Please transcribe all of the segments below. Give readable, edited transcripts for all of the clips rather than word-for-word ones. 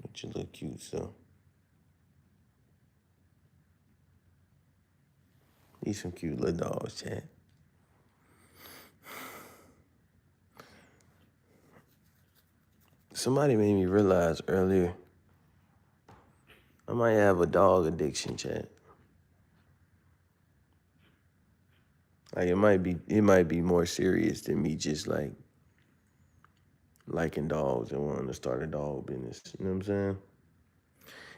With your little cute self. These some cute little dogs, chat. Somebody made me realize earlier I might have a dog addiction, chat. Like it might be more serious than me just like liking dogs and wanting to start a dog business. You know what I'm saying?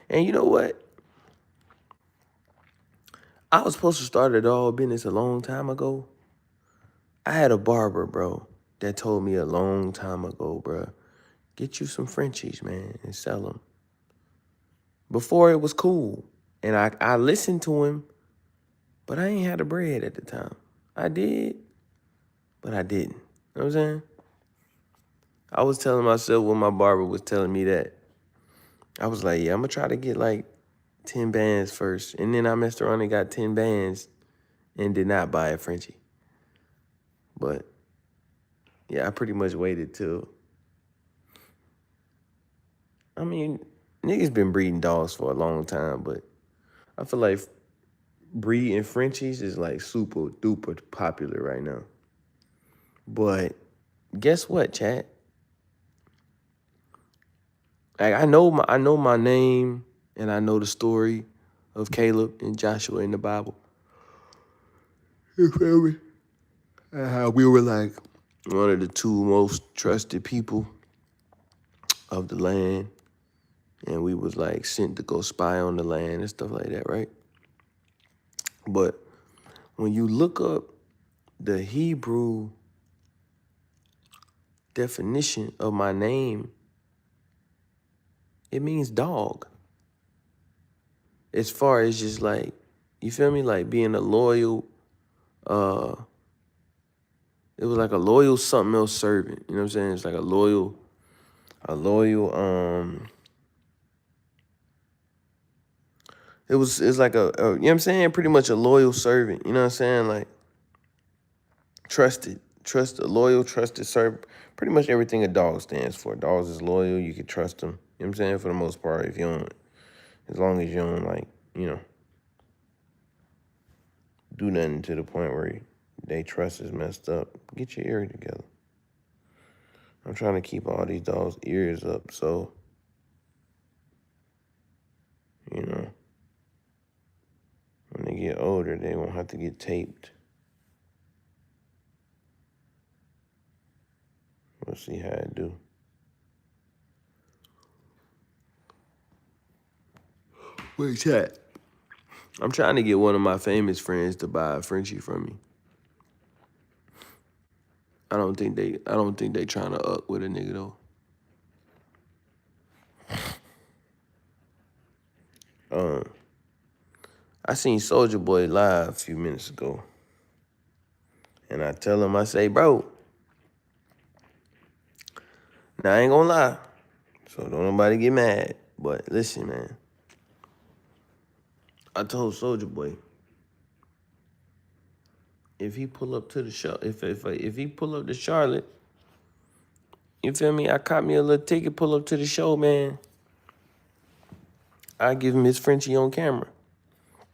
And you know what? I was supposed to start a dog business a long time ago. I had a barber, bro, that told me a long time ago, bro, get you some Frenchies, man, and sell them. Before it was cool. And I listened to him, but I ain't had the bread at the time. I did, but I didn't. You know what I'm saying? I was telling myself when my barber was telling me that, I was like, yeah, I'm going to try to get like 10 bands first. And then I messed around and got 10 bands and did not buy a Frenchie. But, yeah, I pretty much waited till, I mean, niggas been breeding dogs for a long time, but I feel like breeding Frenchies is like super duper popular right now. But guess what, chat? Like I know my name and I know the story of Caleb and Joshua in the Bible. You feel me? And how we were like one of the two most trusted people of the land. And we was like sent to go spy on the land and stuff like that, right? But when you look up the Hebrew definition of my name, it means dog. As far as just like, you feel me? Like being a loyal, it was like a loyal something else servant. You know what I'm saying? It's like a loyal, it's like a, you know what I'm saying? Pretty much a loyal servant. You know what I'm saying? Like loyal, trusted servant. Pretty much everything a dog stands for. Dogs is loyal. You can trust them. You know what I'm saying? For the most part, if you don't, as long as you don't like, you know, do nothing to the point where they trust is messed up. Get your ear together. I'm trying to keep all these dogs' ears up so, you know, when they get older, they won't have to get taped. We'll see how I do. Wait, chat. I'm trying to get one of my famous friends to buy a Frenchie from me. I don't think they trying to up with a nigga though. I seen Soulja Boy live a few minutes ago. And I tell him, I say, bro, now I ain't gonna lie. So don't nobody get mad. But listen, man. I told Soulja Boy, if he pull up to the show, if he pull up to Charlotte, you feel me? I caught me a little ticket, pull up to the show, man. I give him his Frenchie on camera.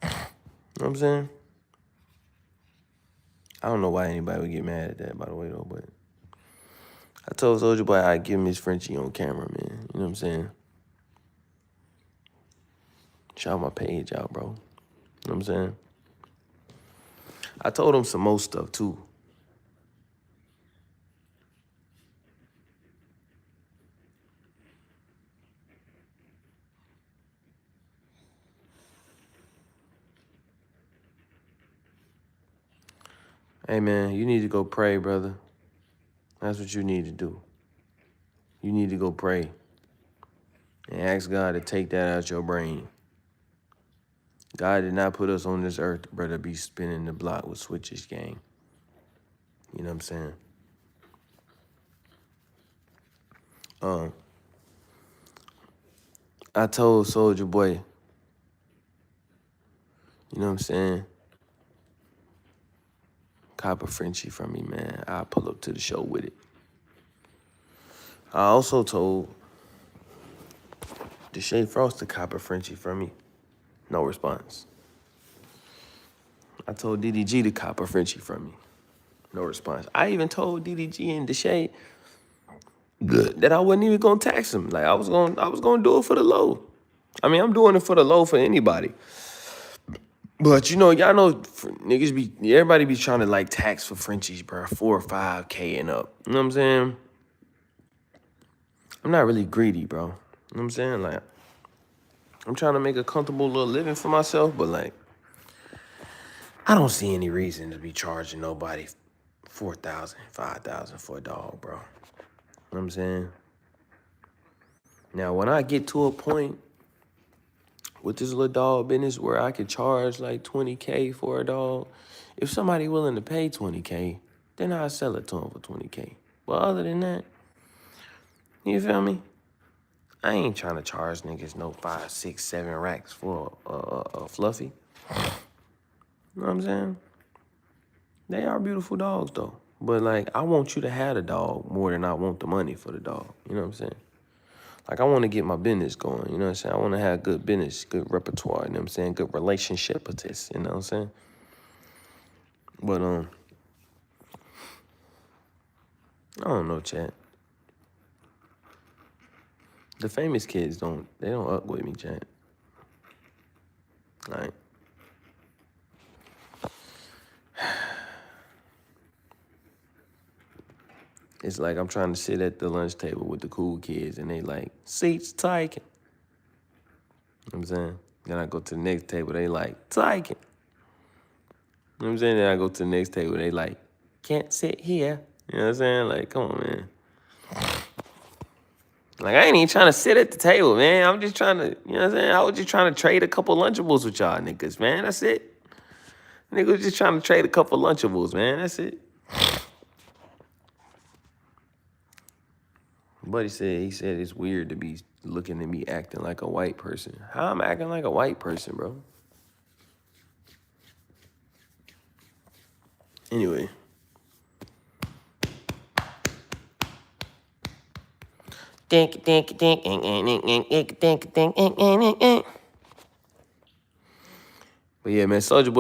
You know what I'm saying? I don't know why anybody would get mad at that, by the way, though, but I told Soulja Boy I'd give him his Frenchie on camera, man. You know what I'm saying? Shout my page out, bro. You know what I'm saying? I told him some more stuff, too. Hey, man, you need to go pray, brother. That's what you need to do. You need to go pray and ask God to take that out your brain. God did not put us on this earth, brother, to be spinning the block with switches, gang. You know what I'm saying? I told Soulja Boy, you know what I'm saying? Cop a Frenchie from me, man. I'll pull up to the show with it. I also told Deshae Frost to cop a Frenchie from me. No response. I told DDG to cop a Frenchie from me. No response. I even told DDG and Deshae that I wasn't even gonna tax him. Like I was gonna do it for the low. I mean, I'm doing it for the low for anybody. But you know, y'all know niggas everybody be trying to like tax for Frenchies, bro. 4 or 5K and up. You know what I'm saying? I'm not really greedy, bro. You know what I'm saying? Like, I'm trying to make a comfortable little living for myself, but like, I don't see any reason to be charging nobody 4,000, 5,000 for a dog, bro. You know what I'm saying? Now, when I get to a point with this little dog business where I could charge like 20K for a dog, if somebody willing to pay 20K, then I'll sell it to them for 20K. But other than that, you feel me? I ain't trying to charge niggas no 5, 6, 7 racks for a fluffy. You know what I'm saying? They are beautiful dogs though. But like, I want you to have the dog more than I want the money for the dog. You know what I'm saying? Like, I want to get my business going. You know what I'm saying? I want to have good business, good repertoire. You know what I'm saying? Good relationship with this. You know what I'm saying? But I don't know, chat. The famous kids don't up with me, chat. Like, it's like I'm trying to sit at the lunch table with the cool kids and they like, seats taken. You know what I'm saying? Then I go to the next table, they like, taken. You know what I'm saying? Then I go to the next table, they like, can't sit here. You know what I'm saying? Like, come on, man. Like, I ain't even trying to sit at the table, man. I'm just trying to, you know what I'm saying? I was just trying to trade a couple Lunchables with y'all niggas, man. That's it. Nigga was just trying to trade a couple Lunchables, man. That's it. Buddy said, he said it's weird to be looking at me acting like a white person. How I'm acting like a white person, bro? Anyway. But yeah, man, Soulja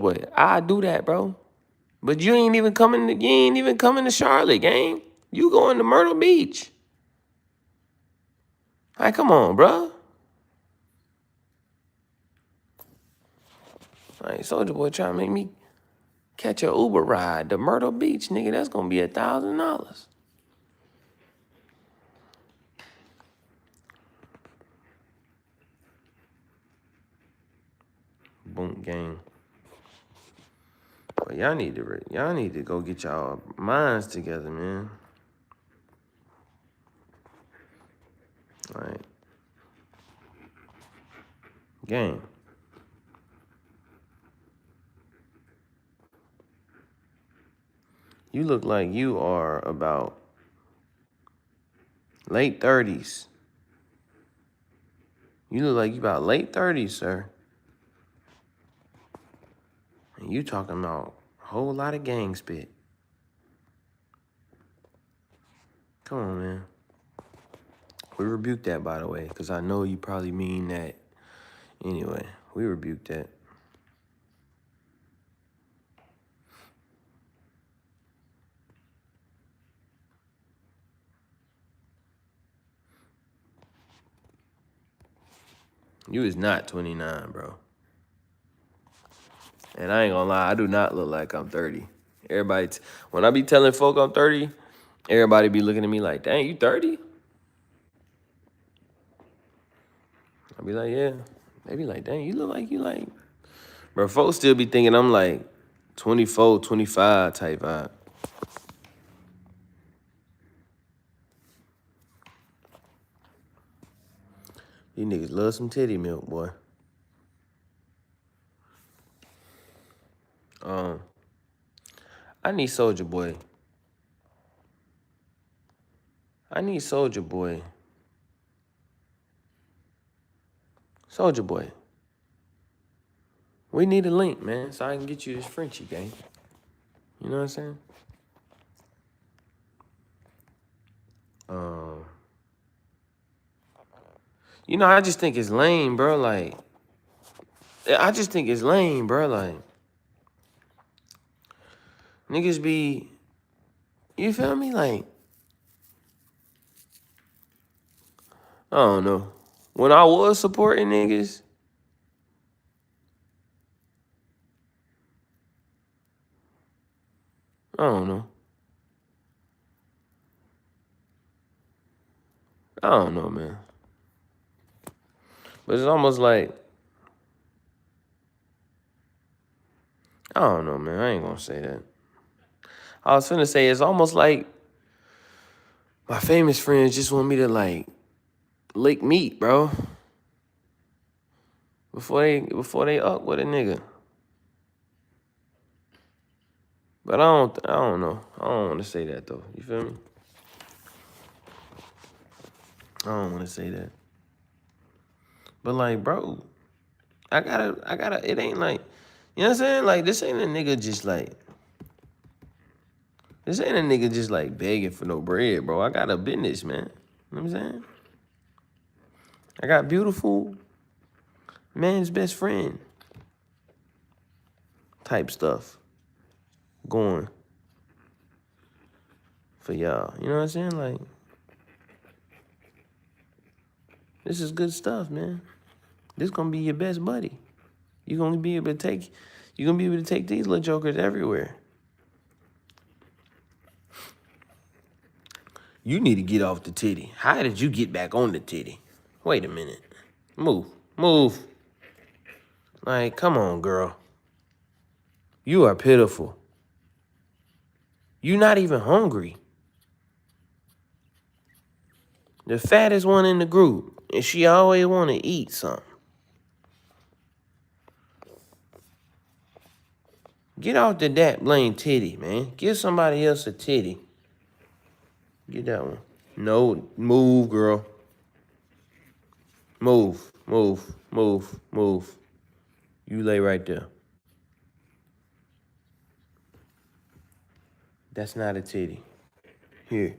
Boy, I do that, bro. But you ain't even coming to Charlotte, gang. You going to Myrtle Beach. Like, come on, bro. Like, Soulja Boy trying to make me catch a Uber ride to Myrtle Beach, nigga. That's gonna be $1,000. Boom, gang. But y'all need to go get y'all minds together, man. Like, gang. You look like you are about late 30s. You look like you about late 30s, sir. And you talking about a whole lot of gang spit. Come on, man. We rebuke that, by the way, because I know you probably mean that. Anyway, we rebuke that. You is not 29, bro. And I ain't gonna lie, I do not look like I'm 30. Everybody, when I be telling folk I'm 30, everybody be looking at me like, dang, you 30? I be like, yeah. They be like, dang, you look like you like. Bro, folks still be thinking I'm like 24, 25 type vibe. These niggas love some titty milk, boy. I need Soulja Boy. Soulja Boy. We need a link, man, so I can get you this Frenchie, gang. You know what I'm saying? You know, I just think it's lame, bro. Like, I just think it's lame, bro. Like, niggas be, you feel me? Like, I don't know. When I was supporting niggas, I don't know. I don't know, man. But it's almost like, I don't know, man. I ain't gonna say that. I was finna say it's almost like my famous friends just want me to like lick meat, bro. Before they up with a nigga. But I don't know. I don't want to say that though. You feel me? I don't want to say that. But like, bro, I gotta. It ain't like, you know what I'm saying? Like, this ain't a nigga just like. This ain't a nigga just like begging for no bread, bro. I got a business, man. You know what I'm saying? I got beautiful man's best friend type stuff going for y'all. You know what I'm saying? Like, this is good stuff, man. This gonna be your best buddy. You're gonna be able to take these little jokers everywhere. You need to get off the titty. How did you get back on the titty? Wait a minute. Move. Like, come on, girl. You are pitiful. You not even hungry. The fattest one in the group, and she always want to eat something. Get off the that blame titty, man. Give somebody else a titty. Get that one. No, move, girl. Move. You lay right there. That's not a titty. Here.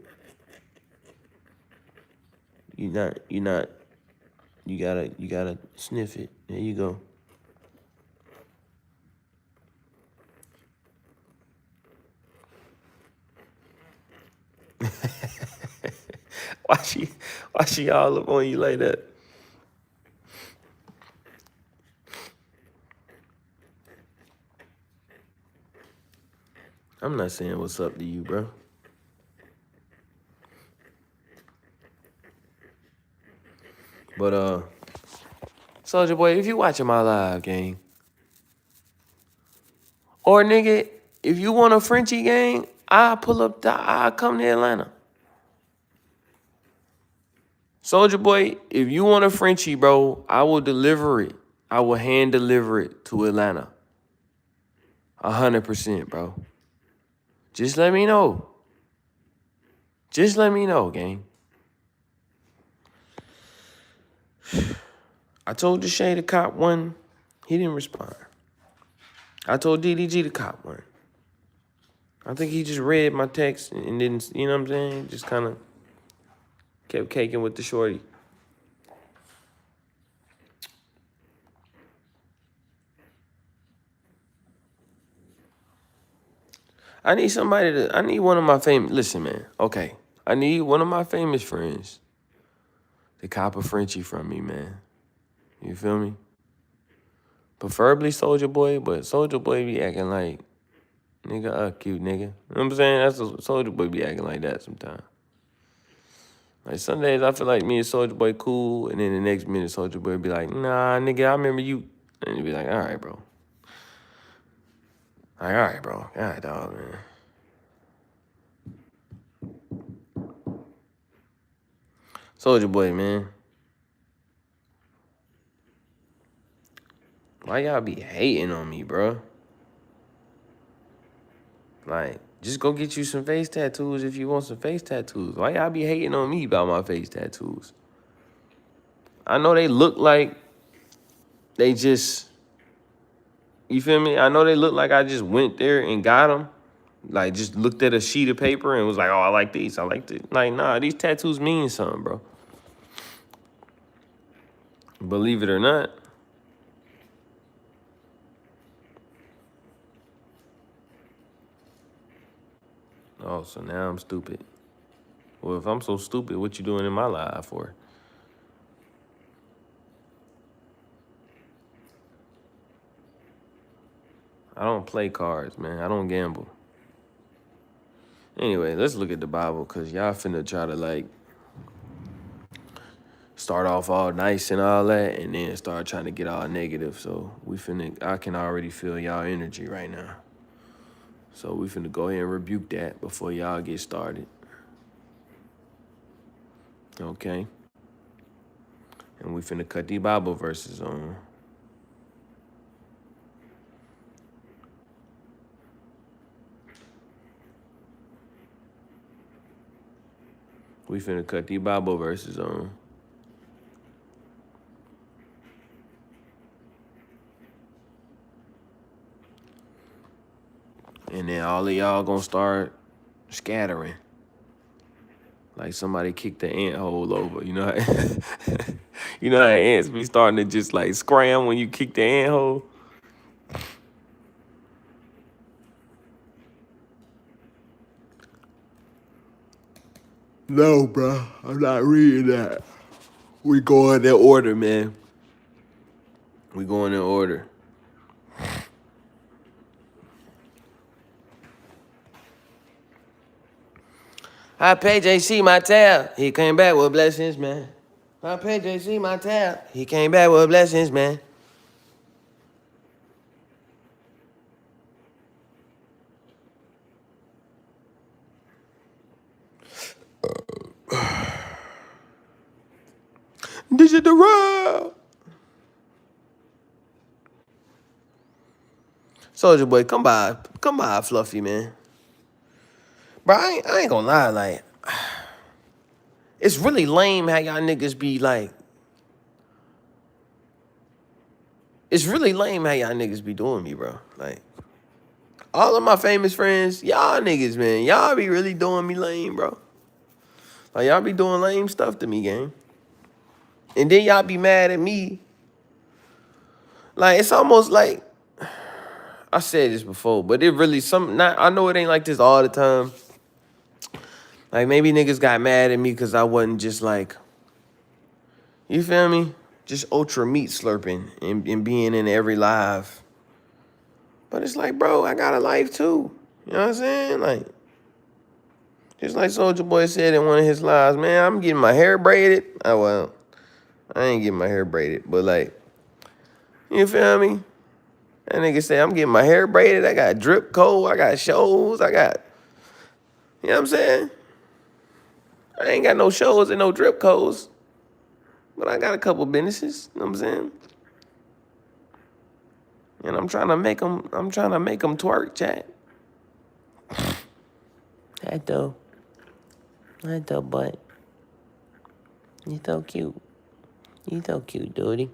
You gotta sniff it. There you go. Why she all up on you like that? I'm not saying what's up to you, bro. But Soulja Boy, if you watching my live, gang, or nigga, if you want a Frenchie, gang, I'll come to Atlanta. Soulja Boy, if you want a Frenchie, bro, I will deliver it. I will hand deliver it to Atlanta. 100%, bro. Just let me know. Just let me know, gang. I told Deshae to cop one. He didn't respond. I told DDG to cop one. I think he just read my text and didn't, you know what I'm saying? Just kind of kept caking with the shorty. I need one of my famous, listen, man, okay. I need one of my famous friends to cop a Frenchie from me, man. You feel me? Preferably Soulja Boy, but Soulja Boy be acting like, nigga, cute nigga. You know what I'm saying? That's what Soulja Boy be acting like that sometimes. Like, some days I feel like me and Soulja Boy cool, and then the next minute Soulja Boy be like, nah, nigga, I remember you. And he be like, all right, bro. Like, all right, bro. All right, dog, man. Soulja Boy, man. Why y'all be hating on me, bro? Like, just go get you some face tattoos if you want some face tattoos. Why y'all be hating on me about my face tattoos? I know they look like they just, you feel me? I know they look like I just went there and got them. Like, just looked at a sheet of paper and was like, oh, I like these. I like this. Like, nah, these tattoos mean something, bro. Believe it or not. Oh, so now I'm stupid. Well, if I'm so stupid, what you doing in my live for? I don't play cards, man. I don't gamble. Anyway, let's look at the Bible, because y'all finna try to, like, start off all nice and all that, and then start trying to get all negative. So I can already feel y'all energy right now. So we finna go ahead and rebuke that before y'all get started. Okay? And we finna cut these Bible verses on. We finna cut these Bible verses on. And then all of y'all gonna start scattering. Like somebody kicked the ant hole over. You know how, you know how ants be starting to just like scram when you kick the ant hole? No, bro. I'm not reading that. We going in order, man. We going in order. I paid JC my tab. He came back with blessings, man. I paid JC my tab. He came back with blessings, man. Digital Rob. Soldier Boy, come by, Fluffy, man. Bro, I ain't gonna lie, like, it's really lame how y'all niggas be like, it's really lame how y'all niggas be doing me, bro. Like, all of my famous friends, y'all niggas, man, y'all be really doing me lame, bro. Like, y'all be doing lame stuff to me, gang. And then y'all be mad at me. Like, it's almost like, I said this before, but it really, I know it ain't like this all the time. Like, maybe niggas got mad at me because I wasn't just like, you feel me? Just ultra meat slurping and being in every live. But it's like, bro, I got a life too. You know what I'm saying? Like, just like Soulja Boy said in one of his lives, man, I'm getting my hair braided. Oh, well, I ain't getting my hair braided, but like, you feel me? That nigga say, I'm getting my hair braided. I got drip code. I got shows. I got, you know what I'm saying? I ain't got no shows and no drip codes, but I got a couple businesses. You know what I'm saying? And I'm trying to make them twerk, chat. That though, but you so cute. You so cute, dude.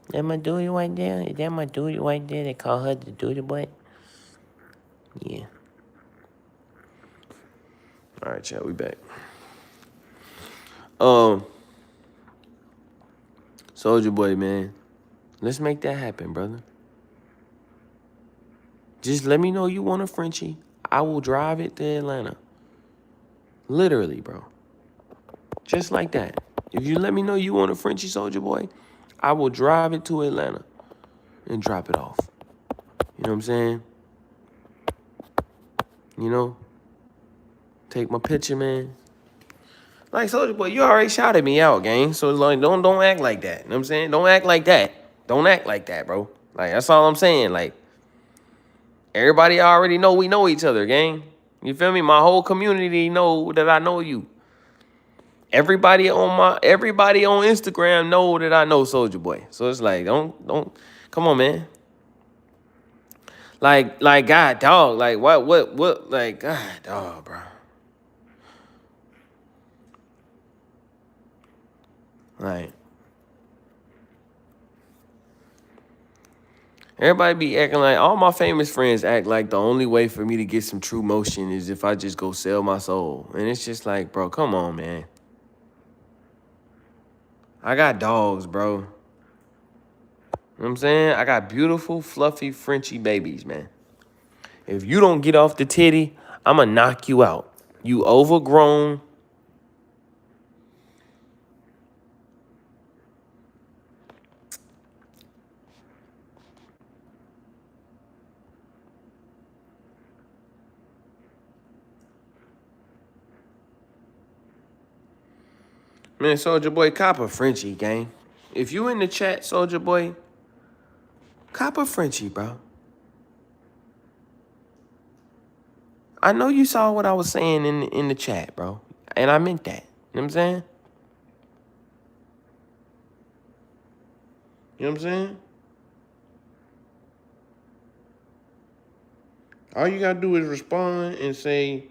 That my duty right there? Is that my duty right there? They call her the duty boy? Yeah. All right, chat, we back. Soulja Boy, man. Let's make that happen, brother. Just let me know you want a Frenchie. I will drive it to Atlanta. Literally, bro. Just like that. If you let me know you want a Frenchie, Soulja Boy, I will drive it to Atlanta and drop it off. You know what I'm saying? You know? Take my picture, man. Like, Soulja Boy, you already shouted me out, gang. So, like, don't act like that. You know what I'm saying? Don't act like that. Don't act like that, bro. Like, that's all I'm saying. Like, everybody already know we know each other, gang. You feel me? My whole community know that I know you. Everybody on Instagram know that I know Soulja Boy. So it's like, don't, come on, man. Like, God, dog. Like, what, like, God, dog, bro. Like, everybody be acting like, all my famous friends act like the only way for me to get some true motion is if I just go sell my soul. And it's just like, bro, come on, man. I got dogs, bro. You know what I'm saying? I got beautiful, fluffy, Frenchy babies, man. If you don't get off the titty, I'ma knock you out. You overgrown. Man, Soldier Boy, cop a Frenchie, gang. If you in the chat, Soldier Boy, cop a Frenchie, bro. I know you saw what I was saying in the chat, bro. And I meant that. You know what I'm saying? You know what I'm saying? All you gotta do is respond and say,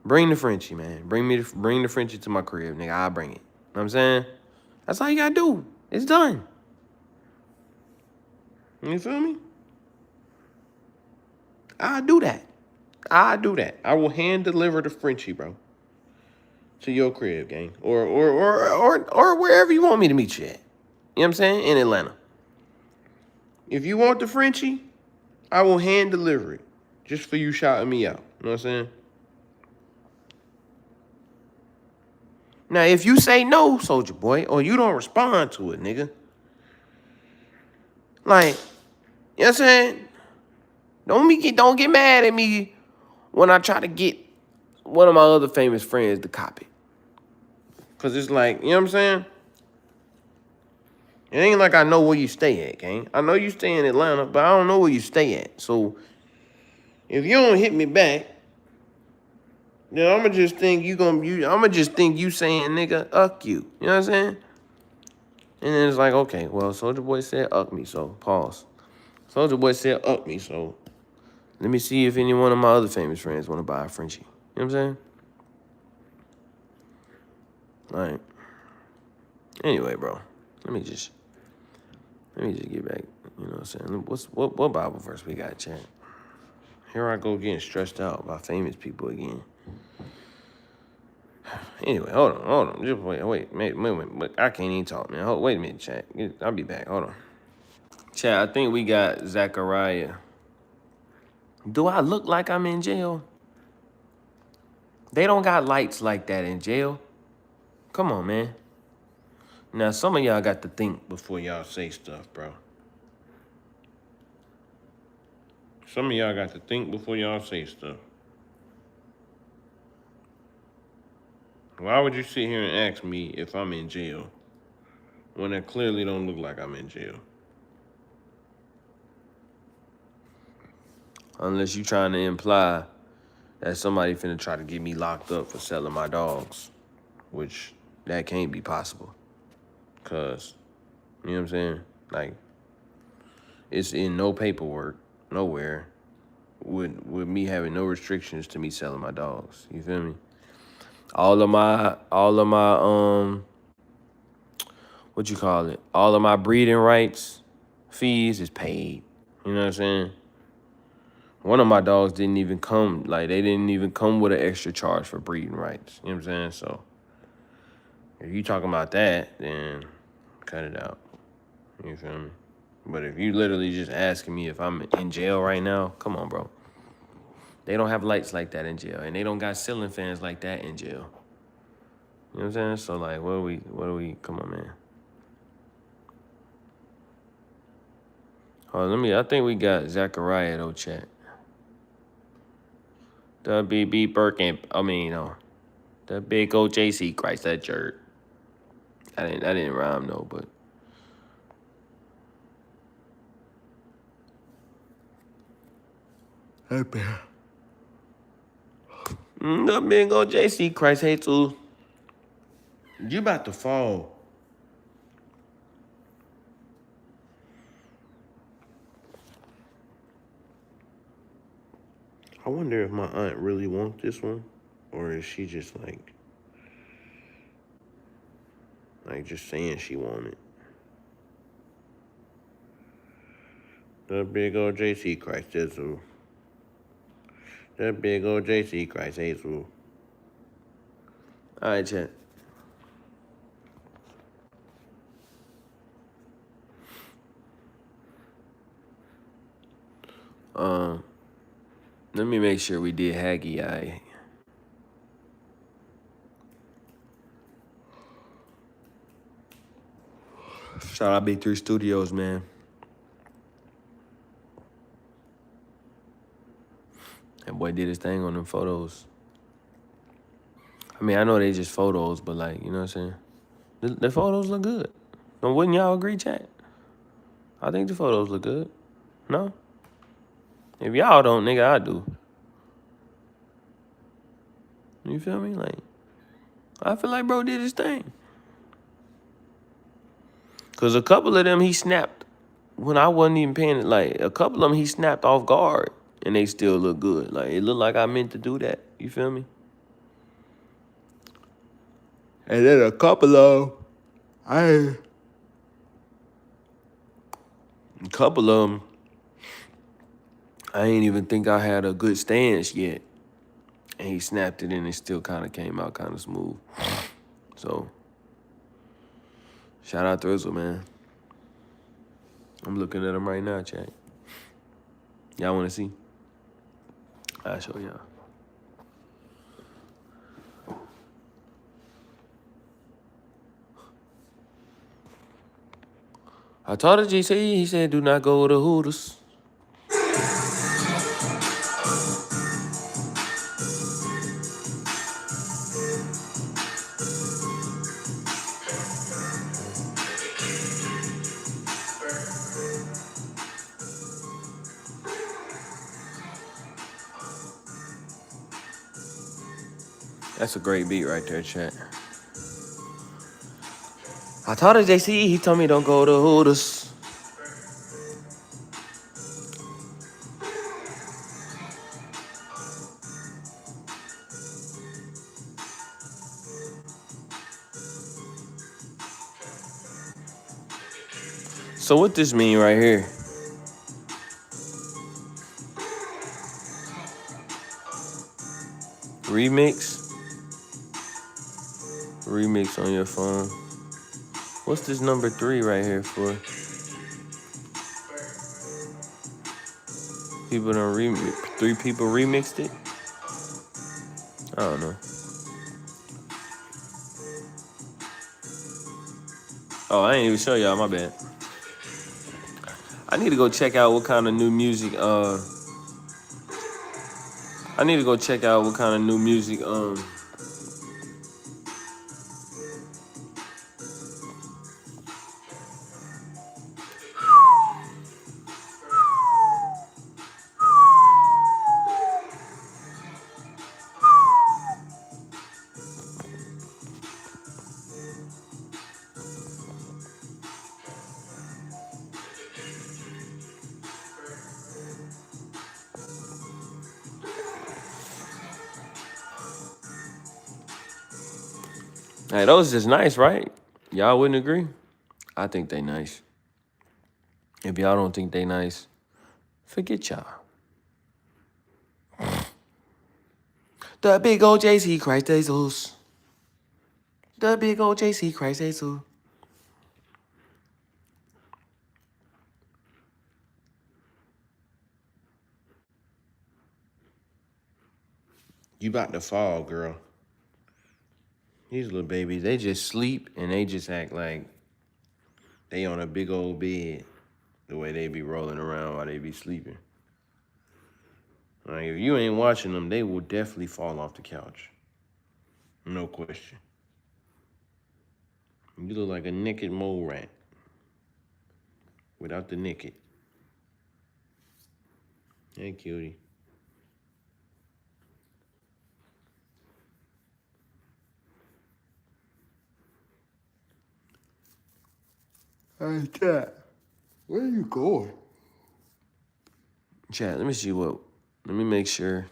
bring the Frenchie, man. Bring the Frenchie to my crib, nigga. I'll bring it. You know what I'm saying? That's all you gotta do. It's done. You feel me? I'll do that. I'll do that. I will hand deliver the Frenchie, bro, to your crib, gang. Or wherever you want me to meet you at. You know what I'm saying? In Atlanta. If you want the Frenchie, I will hand deliver it. Just for you shouting me out. You know what I'm saying? Now, if you say no, Soldier Boy, or you don't respond to it, nigga, like, you know what I'm saying? Don't get mad at me when I try to get one of my other famous friends to copy. Cause it's like, you know what I'm saying? It ain't like I know where you stay at, gang. I know you stay in Atlanta, but I don't know where you stay at. So if you don't hit me back, then I'ma just think you saying nigga, uck you. You know what I'm saying? And then it's like, okay, well, Soldier Boy said uck me, so pause. Soldier Boy said uck me, so let me see if any one of my other famous friends want to buy a Frenchie. You know what I'm saying? Like, anyway, bro. Let me just get back. You know what I'm saying? What Bible verse we got, chat? Here I go getting stressed out by famous people again. Anyway, hold on. Just wait. I can't even talk, man. Wait a minute, chat. I'll be back. Hold on. Chat, I think we got Zachariah. Do I look like I'm in jail? They don't got lights like that in jail. Come on, man. Now, some of y'all got to think before y'all say stuff, bro. Some of y'all got to think before y'all say stuff. Why would you sit here and ask me if I'm in jail when I clearly don't look like I'm in jail? Unless you trying to imply that somebody finna try to get me locked up for selling my dogs, which that can't be possible. Cause, you know what I'm saying? Like, it's in no paperwork, nowhere, with me having no restrictions to me selling my dogs. You feel me? All of my what you call it? All of my breeding rights fees is paid. You know what I'm saying? One of my dogs didn't even come, like, they didn't even come with an extra charge for breeding rights. You know what I'm saying? So, if you talking about that, then cut it out. You feel me? But if you literally just asking me if I'm in jail right now, come on, bro. They don't have lights like that in jail, and they don't got ceiling fans like that in jail. You know what I'm saying? So, like, what do we, come on, man. I think we got Zachariah, though, chat. The BB Birkin, the big old JC Christ, that jerk. I didn't rhyme, though, but. That bad. The big old JC Christ, hey, too. You about to fall. I wonder if my aunt really wants this one, or is she just like just saying she want it. The big old JC Christ, Jesus. The big old JC Christ, Jesus. All right, chat. Let me make sure we did Haggai. Shout out Big 3 Studios, man. That boy did his thing on them photos. I mean, I know they just photos, but like, you know what I'm saying? The photos look good. Wouldn't y'all agree, chat? I think the photos look good. No? If y'all don't, nigga, I do. You feel me? Like, I feel like bro did his thing. Cause a couple of them he snapped when I wasn't even paying it. Like, a couple of them he snapped off guard and they still look good. Like, it looked like I meant to do that. You feel me? And then a couple of them, I ain't even think I had a good stance yet. And he snapped it and it still kind of came out kind of smooth. So, shout out to Rizzle, man. I'm looking at him right now, chat. Y'all want to see? I'll show y'all. I told the GC, he said, do not go to Hooters. That's a great beat right there, chat. I told the JC, he told me don't go to Hooters. So what this mean right here? Remix on your phone. What's this number 3 right here for? People done 3 people remixed it? I don't know. Oh, I ain't even show y'all, my bad. I need to go check out what kind of new music, Hey, those just nice, right? Y'all wouldn't agree? I think they nice. If y'all don't think they nice, forget y'all. The big old JC Christ Jesus. The big old JC Christ Jesus. You about to fall, girl. These little babies, they just sleep and they just act like they on a big old bed. The way they be rolling around while they be sleeping. Like, if you ain't watching them, they will definitely fall off the couch. No question. You look like a naked mole rat. Without the naked. Hey, cutie. Hey, Chat. Where are you going? Chat, let me see what. Let me make sure.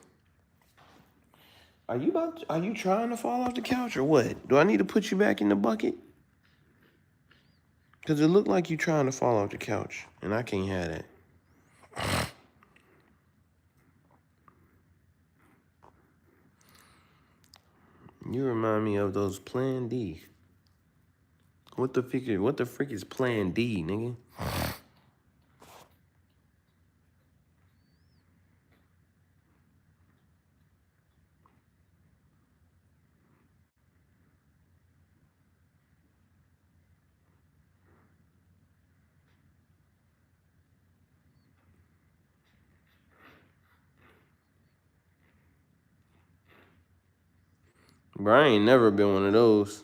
Are you trying to fall off the couch or what? Do I need to put you back in the bucket? Because it looked like you trying to fall off the couch, and I can't have that. You remind me of those Plan D. What the frick is Plan D, nigga? Bro, I ain't never been one of those.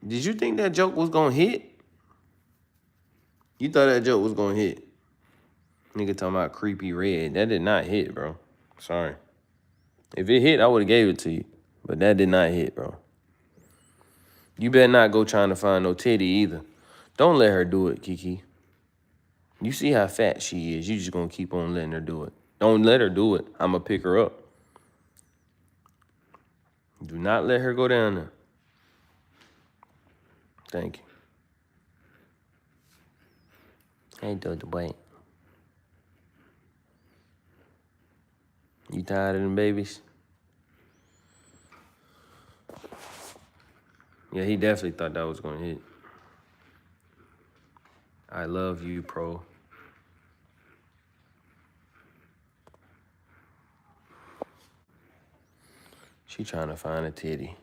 Did you think that joke was gonna hit? You thought that joke was gonna hit. Nigga talking about creepy red. That did not hit, bro. Sorry. If it hit, I would have gave it to you. But that did not hit, bro. You better not go trying to find no titty either. Don't let her do it, Kiki. You see how fat she is. You just gonna keep on letting her do it. Don't let her do it. I'ma pick her up. Do not let her go down there. Thank you. Hey, Dr. White. You tired of them babies? Yeah, he definitely thought that was gonna hit. I love you, pro. She trying to find a titty.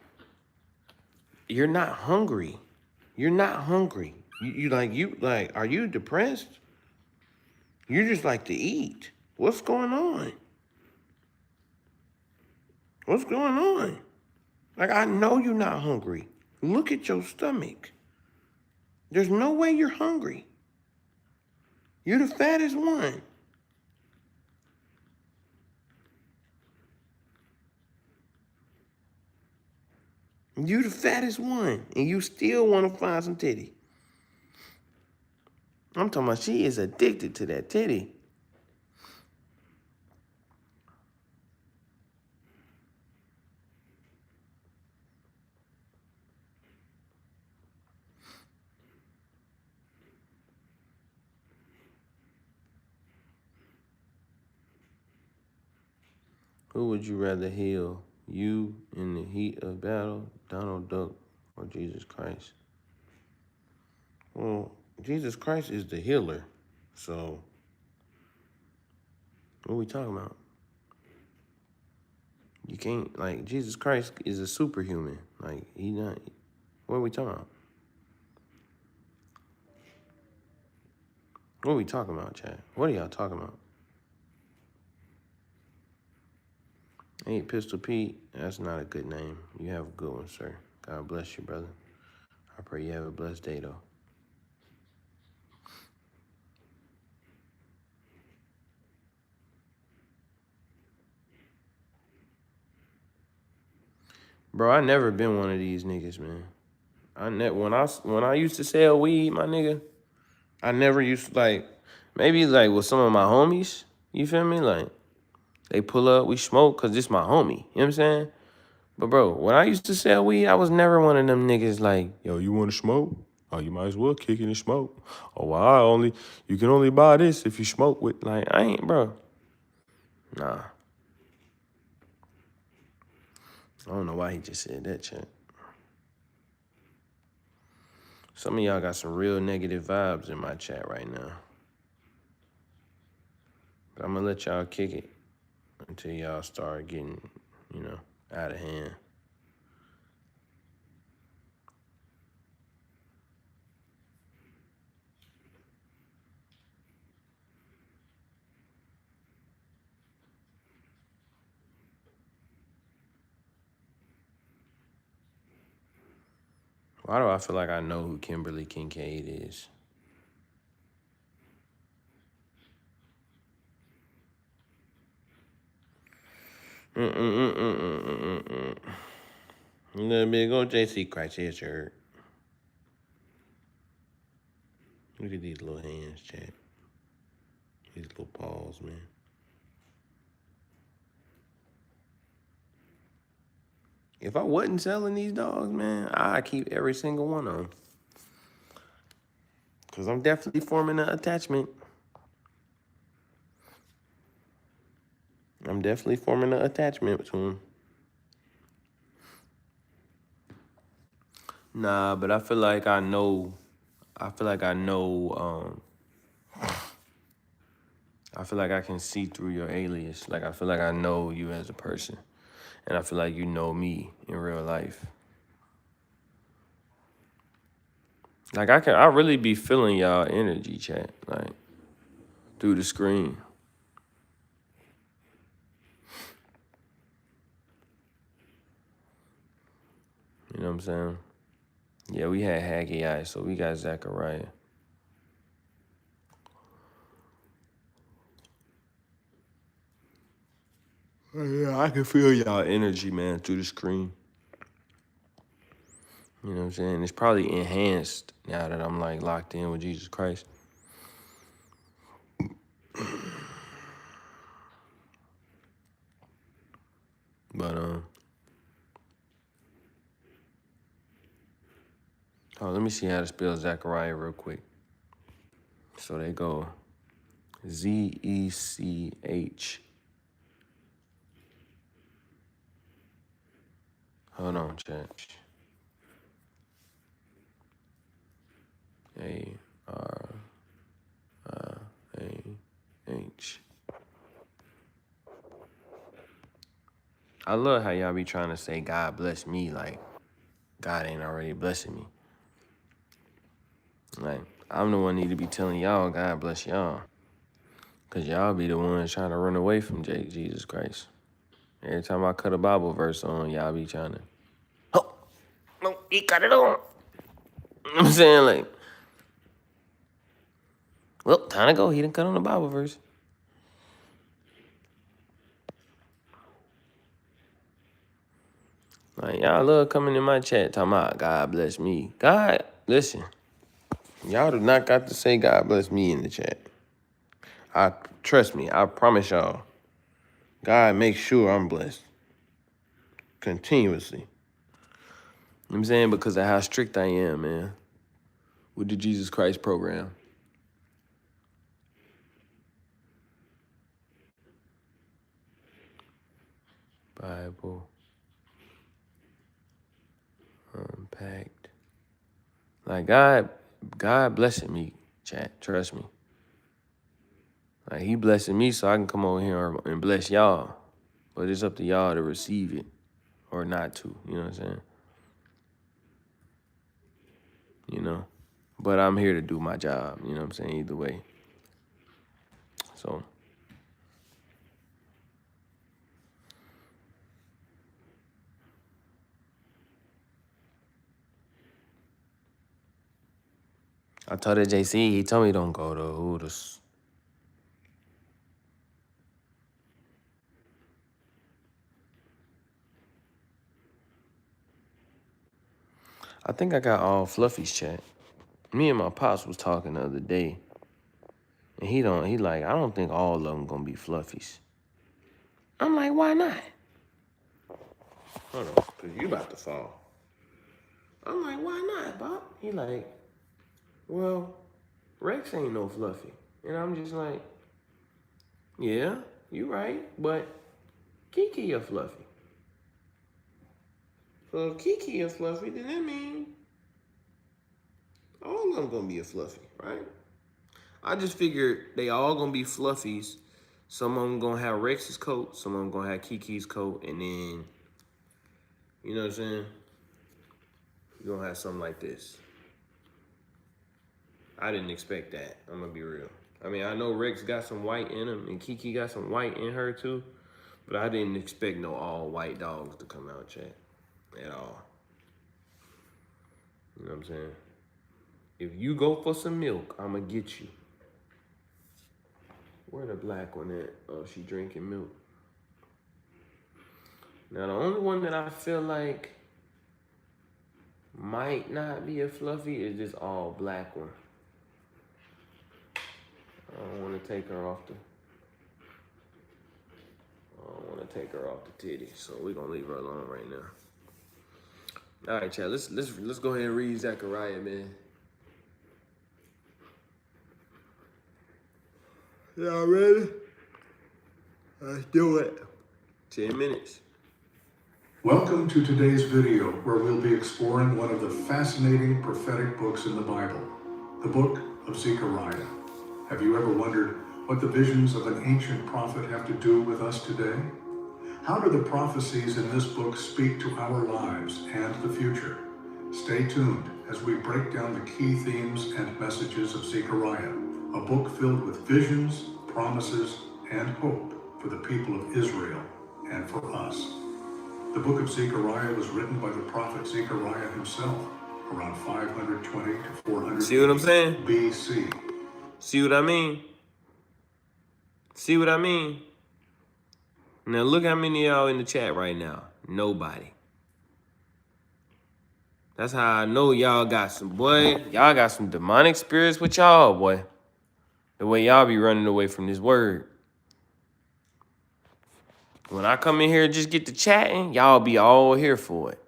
You're not hungry. You're not hungry. You like, are you depressed? You just like to eat. What's going on? What's going on? Like, I know you're not hungry. Look at your stomach. There's no way you're hungry. You're the fattest one. You the fattest one, and you still want to find some titty. I'm talking about she is addicted to that titty. Who would you rather heal? You in the heat of battle, Donald Duck, or Jesus Christ? Well, Jesus Christ is the healer. So, what are we talking about? You can't, like, Jesus Christ is a superhuman. Like, he not, what are we talking about? What are we talking about, Chad? What are y'all talking about? Ain't Pistol Pete? That's not a good name. You have a good one, sir. God bless you, brother. I pray you have a blessed day, though. Bro, I never been one of these niggas, man. When I used to sell weed, my nigga, I never used to, like, maybe like with some of my homies, you feel me? Like, they pull up, we smoke, cause this my homie. You know what I'm saying? But bro, when I used to sell weed, I was never one of them niggas like, yo, you wanna smoke? Oh, you might as well kick it and smoke. Oh, well, you can only buy this if you smoke with, like, I ain't, bro. Nah. I don't know why he just said that, chat. Some of y'all got some real negative vibes in my chat right now. But I'm gonna let y'all kick it until y'all start getting, out of hand. Why do I feel like I know who Kimberly Kincaid is? Little bit, go JC Christ, here's your. Look at these little hands, chat. These little paws, man. If I wasn't selling these dogs, man, I'd keep every single one of them. Because I'm definitely forming an attachment. I'm definitely forming an attachment between them. Nah, but I feel like I know. I feel like I can see through your alias. Like, I feel like I know you as a person. And I feel like you know me in real life. Like, I really be feeling y'all energy, chat. Like, through the screen. You know what I'm saying? Yeah, we had Haggai, so we got Zechariah. Yeah, I can feel y'all energy, man, through the screen. You know what I'm saying? It's probably enhanced now that I'm like locked in with Jesus Christ. But let me see how to spell Zechariah real quick. So they go Z-E-C-H. Hold on, chat. A-R-I-A-H. I love how y'all be trying to say God bless me like God ain't already blessing me. Like, I'm the one need to be telling y'all God bless y'all. Because y'all be the ones trying to run away from Jesus Christ. Every time I cut a Bible verse on, y'all be trying to, oh, no, he cut it on. You know what I'm saying? Like, well, time to go. He didn't cut on the Bible verse. Like, y'all love coming in my chat talking about God bless me. God, listen, y'all do not got to say God bless me in the chat. Trust me, I promise y'all, God makes sure I'm blessed continuously. You know what I'm saying? Because of how strict I am, man, with the Jesus Christ program. Bible Unpacked. Like, God blessing me, chat. Trust me. Like, he blessing me so I can come over here and bless y'all. But it's up to y'all to receive it or not to. You know what I'm saying? You know? But I'm here to do my job. You know what I'm saying? Either way. So. I told it JC, he told me don't go to Hooters. I think I got all Fluffy's chat. Me and my pops was talking the other day. And he like, I don't think all of them gonna be Fluffies. I'm like, why not? Hold on, cause you about to fall. I'm like, why not, Bob? He like, well, Rex ain't no Fluffy. And I'm just like, yeah, you right, but Kiki a Fluffy. So if Kiki a Fluffy, then that means all of them gonna be a Fluffy, right? I just figured they all gonna be Fluffies. Some of them gonna have Rex's coat, some of them gonna have Kiki's coat, and then, you know what I'm saying? You're gonna have something like this. I didn't expect that, I'm gonna be real. I mean, I know Rex got some white in him, and Kiki got some white in her too, but I didn't expect no all white dogs to come out, chat, at all. You know what I'm saying? If you go for some milk, I'ma get you. Where the black one at? Oh, she drinking milk. Now, the only one that I feel like might not be a Fluffy is this all black one. I don't want to take her off the titty, so we're gonna leave her alone right now. All right, Chad, let's go ahead and read Zechariah, man. Y'all ready? Let's do it. 10 minutes. Welcome to today's video, where we'll be exploring one of the fascinating prophetic books in the Bible, the book of Zechariah. Have you ever wondered what the visions of an ancient prophet have to do with us today? How do the prophecies in this book speak to our lives and the future? Stay tuned as we break down the key themes and messages of Zechariah, a book filled with visions, promises and hope for the people of Israel and for us. The book of Zechariah was written by the prophet Zechariah himself around 520 to 400 See what I'm saying? BC. See what I mean? See what I mean? Now look how many of y'all in the chat right now. Nobody. That's how I know y'all got some, y'all got some demonic spirits with y'all, boy. The way y'all be running away from this word. When I come in here and just get to chatting, y'all be all here for it.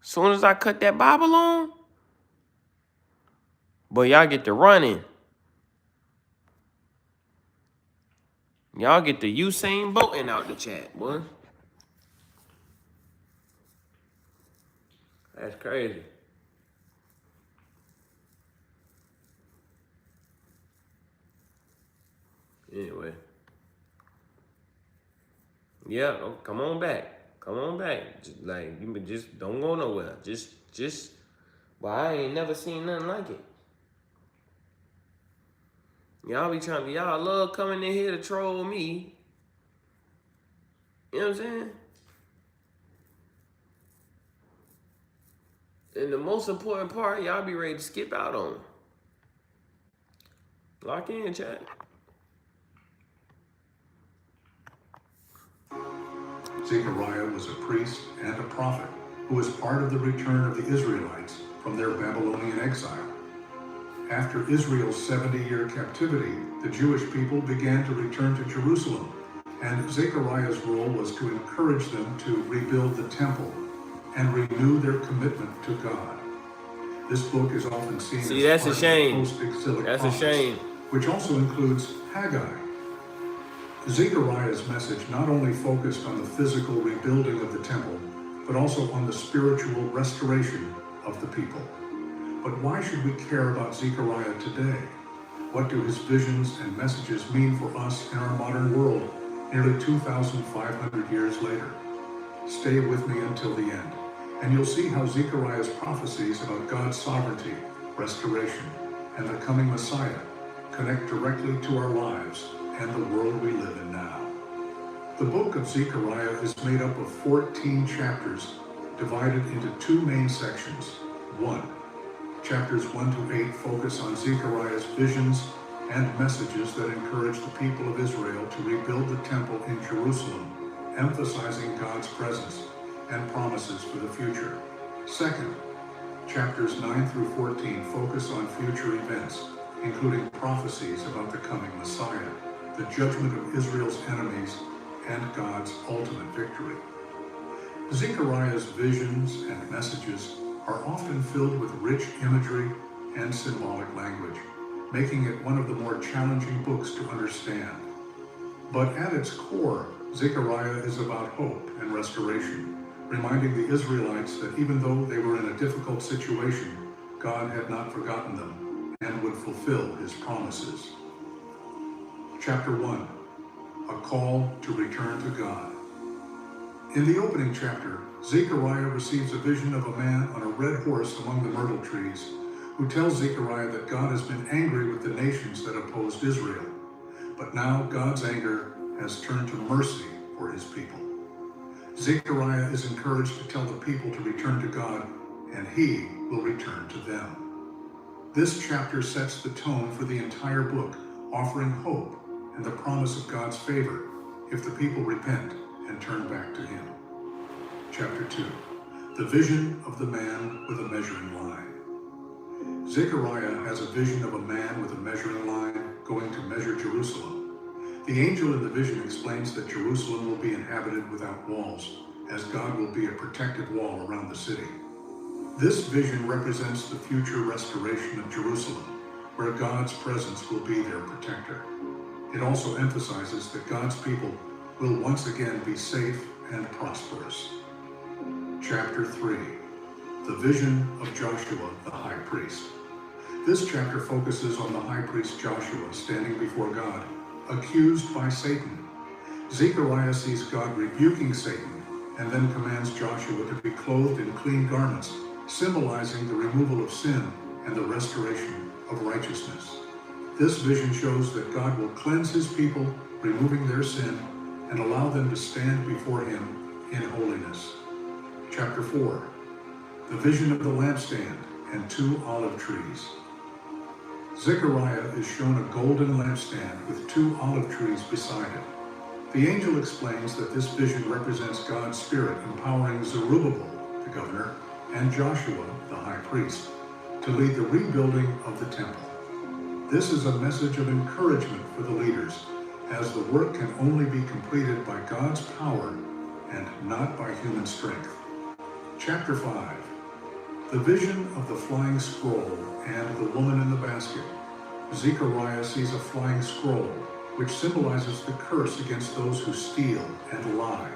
As soon as I cut that Bible on, boy, y'all get to running. Y'all get the Usain Bolting out the chat, boy. That's crazy. Anyway. Yeah, oh, come on back. Come on back. Just don't go nowhere. Well, I ain't never seen nothing like it. Y'all love coming in here to troll me. You know what I'm saying? And the most important part, y'all be ready to skip out on. Lock in, chat. Zechariah was a priest and a prophet who was part of the return of the Israelites from their Babylonian exile. After Israel's 70-year captivity, the Jewish people began to return to Jerusalem, and Zechariah's role was to encourage them to rebuild the temple and renew their commitment to God. This book is often seen as that's part a shame. of the post-exilic That's prophets, a shame. which also includes Haggai. Zechariah's message not only focused on the physical rebuilding of the temple, but also on the spiritual restoration of the people. But why should we care about Zechariah today? What do his visions and messages mean for us in our modern world, nearly 2,500 years later? Stay with me until the end, and you'll see how Zechariah's prophecies about God's sovereignty, restoration, and the coming Messiah connect directly to our lives and the world we live in now. The book of Zechariah is made up of 14 chapters divided into two main sections. 1. Chapters 1 to 8 focus on Zechariah's visions and messages that encourage the people of Israel to rebuild the temple in Jerusalem, emphasizing God's presence and promises for the future. 2. Chapters 9 through 14 focus on future events, including prophecies about the coming Messiah, the judgment of Israel's enemies, and God's ultimate victory. Zechariah's visions and messages are often filled with rich imagery and symbolic language, making it one of the more challenging books to understand. But at its core, Zechariah is about hope and restoration, reminding the Israelites that even though they were in a difficult situation, God had not forgotten them and would fulfill his promises. Chapter 1, a call to return to God. In the opening chapter, Zechariah receives a vision of a man on a red horse among the myrtle trees, who tells Zechariah that God has been angry with the nations that opposed Israel. But now God's anger has turned to mercy for his people. Zechariah is encouraged to tell the people to return to God, and he will return to them. This chapter sets the tone for the entire book, offering hope and the promise of God's favor if the people repent and turn back to him. Chapter 2, the vision of the man with a measuring line. Zechariah has a vision of a man with a measuring line going to measure Jerusalem. The angel in the vision explains that Jerusalem will be inhabited without walls, as God will be a protective wall around the city. This vision represents the future restoration of Jerusalem, where God's presence will be their protector. It also emphasizes that God's people will once again be safe and prosperous. Chapter 3, the vision of Joshua the high priest. This chapter focuses on the high priest Joshua standing before God, accused by Satan. Zechariah sees God rebuking Satan and then commands Joshua to be clothed in clean garments, symbolizing the removal of sin and the restoration of righteousness. This vision shows that God will cleanse his people, removing their sin, and allow them to stand before him in holiness. Chapter 4. The vision of the lampstand and 2 olive trees. Zechariah is shown a golden lampstand with 2 olive trees beside it. The angel explains that this vision represents God's Spirit empowering Zerubbabel, the governor, and Joshua, the high priest, to lead the rebuilding of the temple. This is a message of encouragement for the leaders, as the work can only be completed by God's power and not by human strength. Chapter 5. The vision of the flying scroll and the woman in the basket. Zechariah sees a flying scroll, which symbolizes the curse against those who steal and lie.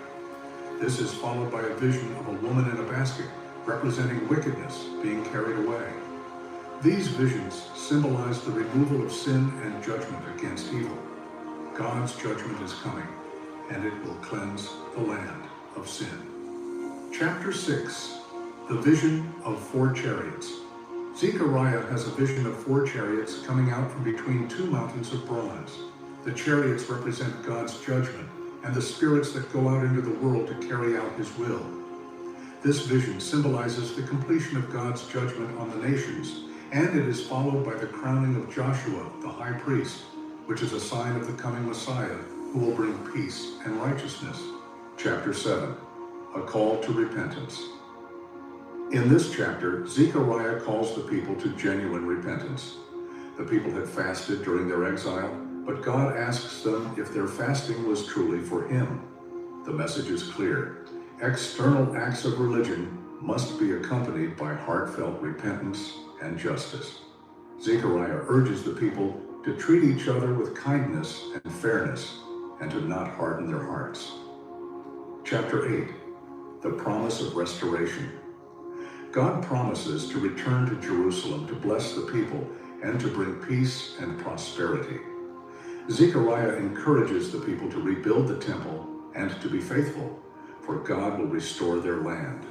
This is followed by a vision of a woman in a basket, representing wickedness being carried away. These visions symbolize the removal of sin and judgment against evil. God's judgment is coming, and it will cleanse the land of sin. Chapter 6. The vision of 4 chariots. Zechariah has a vision of 4 chariots coming out from between 2 mountains of bronze. The chariots represent God's judgment and the spirits that go out into the world to carry out his will. This vision symbolizes the completion of God's judgment on the nations, and it is followed by the crowning of Joshua, the high priest, which is a sign of the coming Messiah who will bring peace and righteousness. Chapter 7. A call to repentance. In this chapter, Zechariah calls the people to genuine repentance. The people had fasted during their exile, but God asks them if their fasting was truly for him. The message is clear. External acts of religion must be accompanied by heartfelt repentance and justice. Zechariah urges the people to treat each other with kindness and fairness, and to not harden their hearts. Chapter 8. The promise of restoration. God promises to return to Jerusalem to bless the people and to bring peace and prosperity. Zechariah encourages the people to rebuild the temple and to be faithful, for God will restore their land.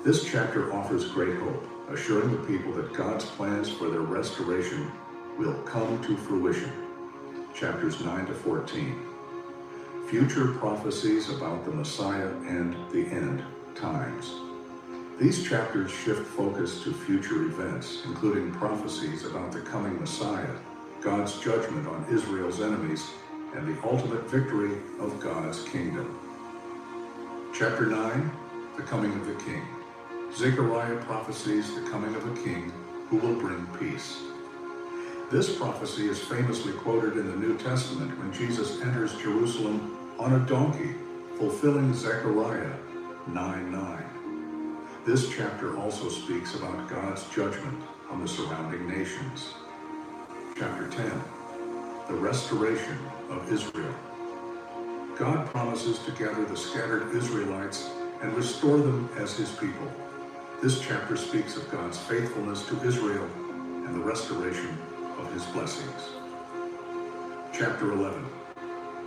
This chapter offers great hope, assuring the people that God's plans for their restoration will come to fruition. Chapters 9 to 14. Future prophecies about the Messiah and the end times. These chapters shift focus to future events, including prophecies about the coming Messiah, God's judgment on Israel's enemies, and the ultimate victory of God's kingdom. Chapter 9, the coming of the king. Zechariah prophesies the coming of a king who will bring peace. This prophecy is famously quoted in the New Testament when Jesus enters Jerusalem on a donkey, fulfilling Zechariah 9:9. This chapter also speaks about God's judgment on the surrounding nations. Chapter 10. The restoration of Israel. God promises to gather the scattered Israelites and restore them as his people. This chapter speaks of God's faithfulness to Israel and the restoration of his blessings. Chapter 11.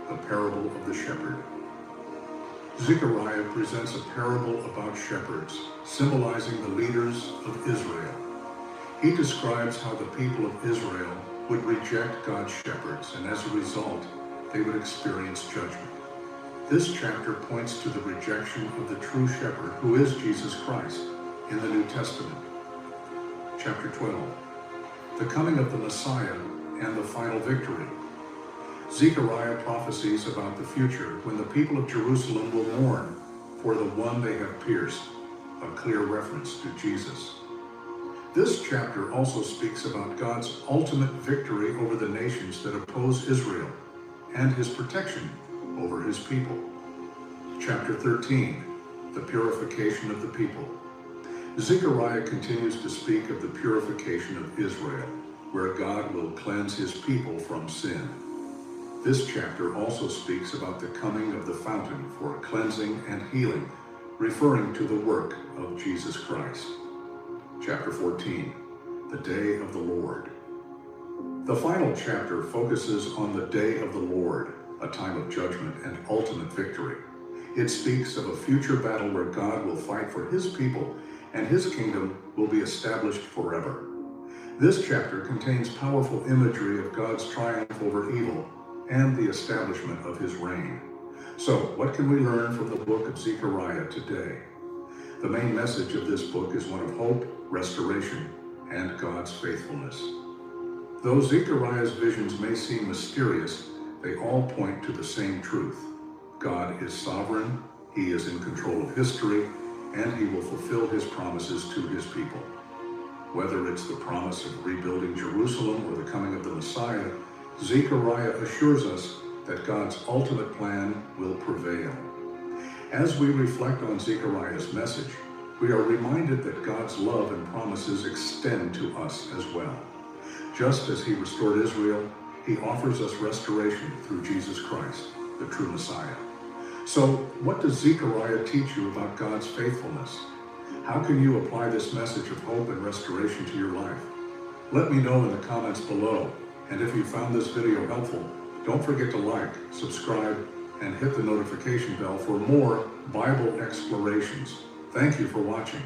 The parable of the shepherd. Zechariah presents a parable about shepherds, symbolizing the leaders of Israel. He describes how the people of Israel would reject God's shepherds, and as a result, they would experience judgment. This chapter points to the rejection of the true shepherd, who is Jesus Christ, in the New Testament. Chapter 12. The coming of the Messiah and the final victory. Zechariah prophesies about the future when the people of Jerusalem will mourn for the one they have pierced, a clear reference to Jesus. This chapter also speaks about God's ultimate victory over the nations that oppose Israel and his protection over his people. Chapter 13. The purification of the people. Zechariah continues to speak of the purification of Israel, where God will cleanse his people from sin. This chapter also speaks about the coming of the fountain for cleansing and healing, referring to the work of Jesus Christ. Chapter 14. The Day of the Lord. The final chapter focuses on the Day of the Lord, a time of judgment and ultimate victory. It speaks of a future battle where God will fight for his people and his kingdom will be established forever. This chapter contains powerful imagery of God's triumph over evil and the establishment of his reign. So, what can we learn from the book of Zechariah today? The main message of this book is one of hope, restoration, and God's faithfulness. Though Zechariah's visions may seem mysterious, they all point to the same truth. God is sovereign, he is in control of history, and he will fulfill his promises to his people. Whether it's the promise of rebuilding Jerusalem or the coming of the Messiah, Zechariah assures us that God's ultimate plan will prevail. As we reflect on Zechariah's message, we are reminded that God's love and promises extend to us as well. Just as he restored Israel, he offers us restoration through Jesus Christ, the true Messiah. So, what does Zechariah teach you about God's faithfulness? How can you apply this message of hope and restoration to your life? Let me know in the comments below. And if you found this video helpful, don't forget to like, subscribe, and hit the notification bell for more Bible explorations. Thank you for watching.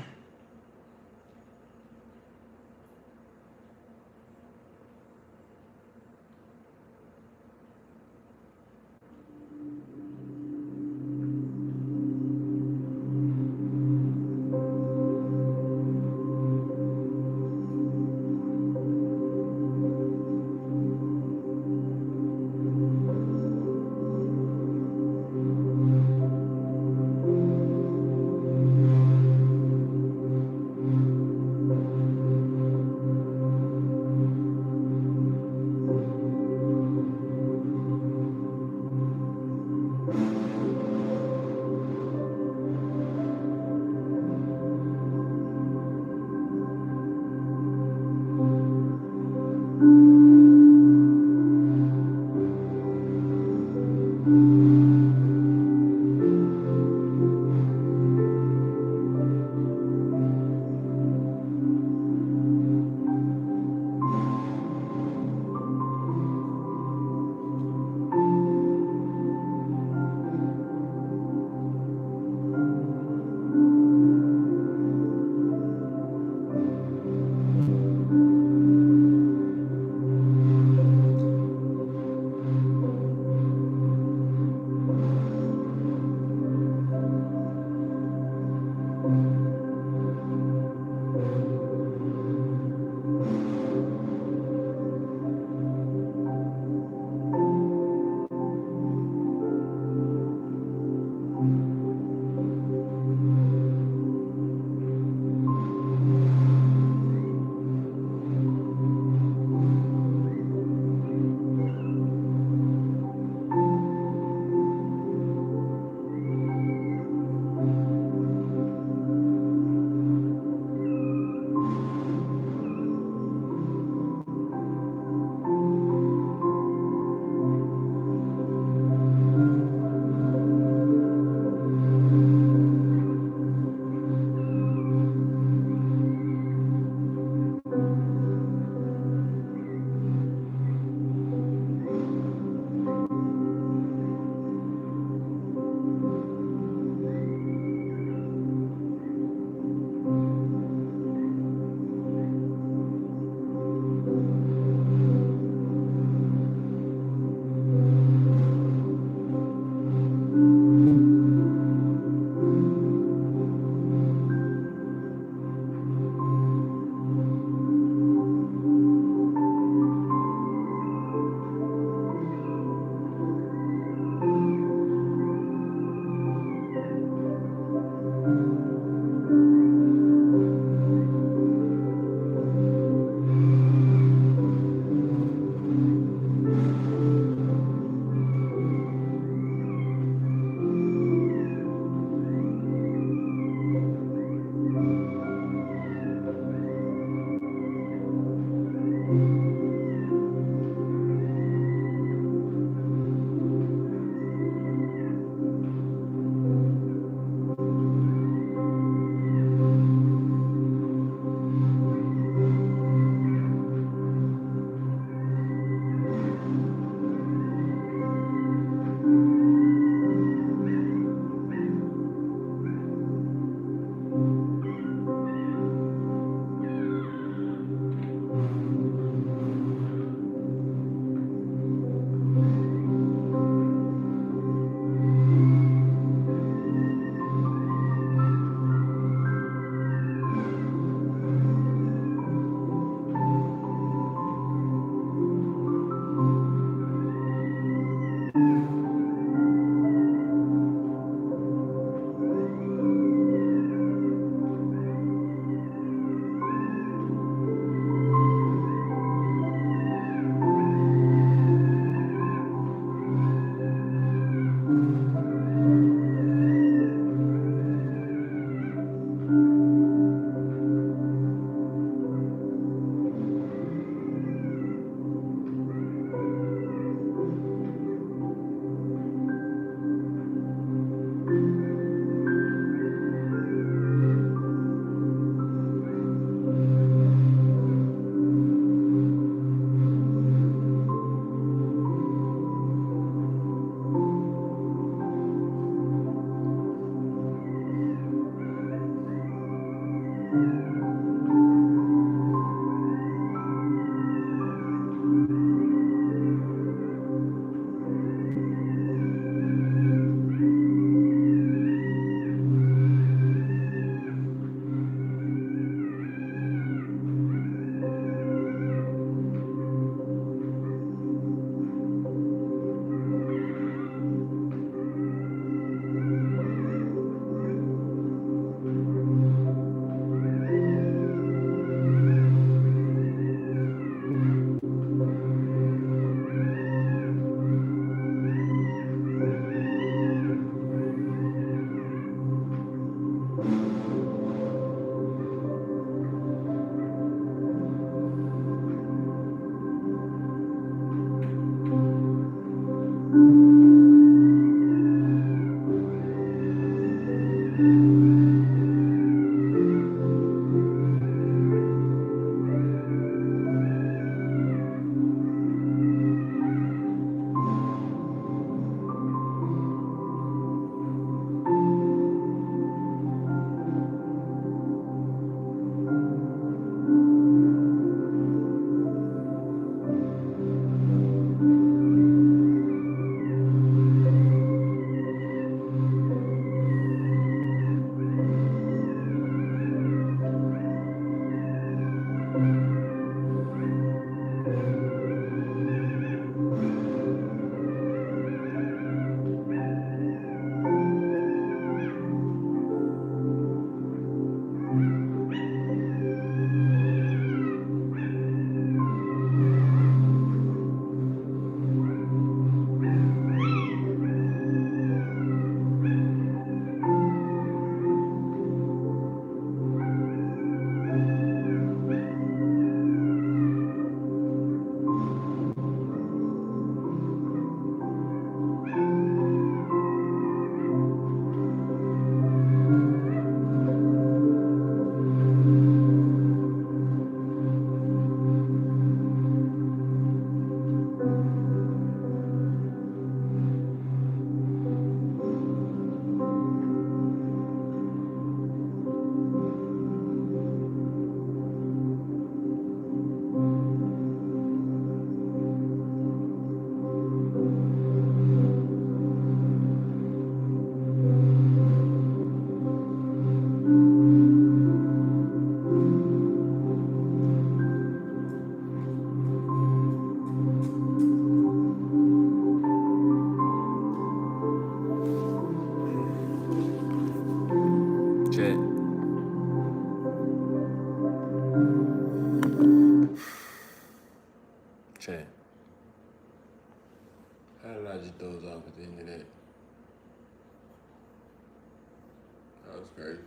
That's crazy.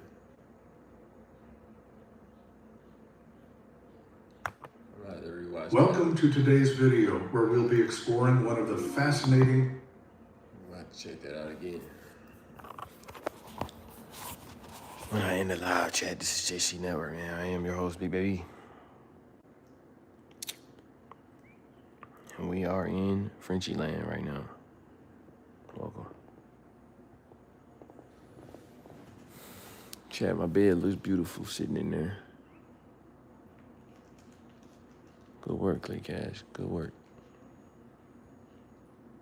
I'm gonna have to rewatch Welcome to today's video, where we'll be exploring one of the fascinating... I'm gonna have to check that out again. When I end the live chat, this is JC Network, man. I am your host, Big Baby. And we are in Frenchie land right now. Welcome. Chat, my bed looks beautiful sitting in there. Good work, Clay Cash. Good work.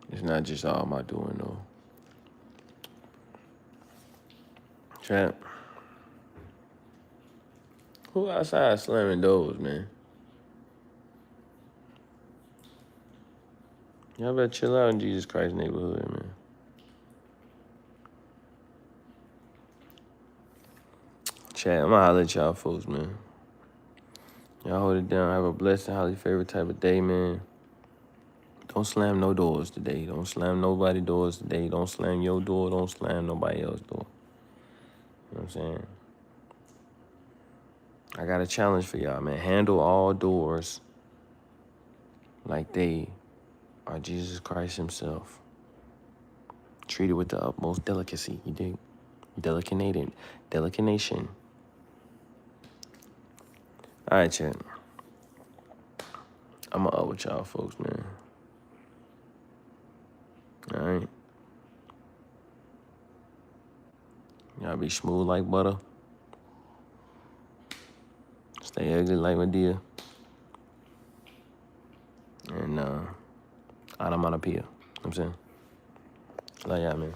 It's not just all my doing, though. Chat. Who outside slamming doors, man? Y'all better chill out in Jesus Christ neighborhood, man. Chat, I'm gonna holler at y'all folks, man. Y'all hold it down. Have a blessed and highly favorite type of day, man. Don't slam no doors today. Don't slam nobody doors today. Don't slam your door. Don't slam nobody else's door. You know what I'm saying? I got a challenge for y'all, man. Handle all doors like they are Jesus Christ himself. Treat it with the utmost delicacy, you dig? Delicination. All right, chat. I'm up with y'all folks, man. All right. Y'all be smooth like butter. Stay ugly like Medea. And onomatopoeia. You know what I'm saying? Love y'all, man.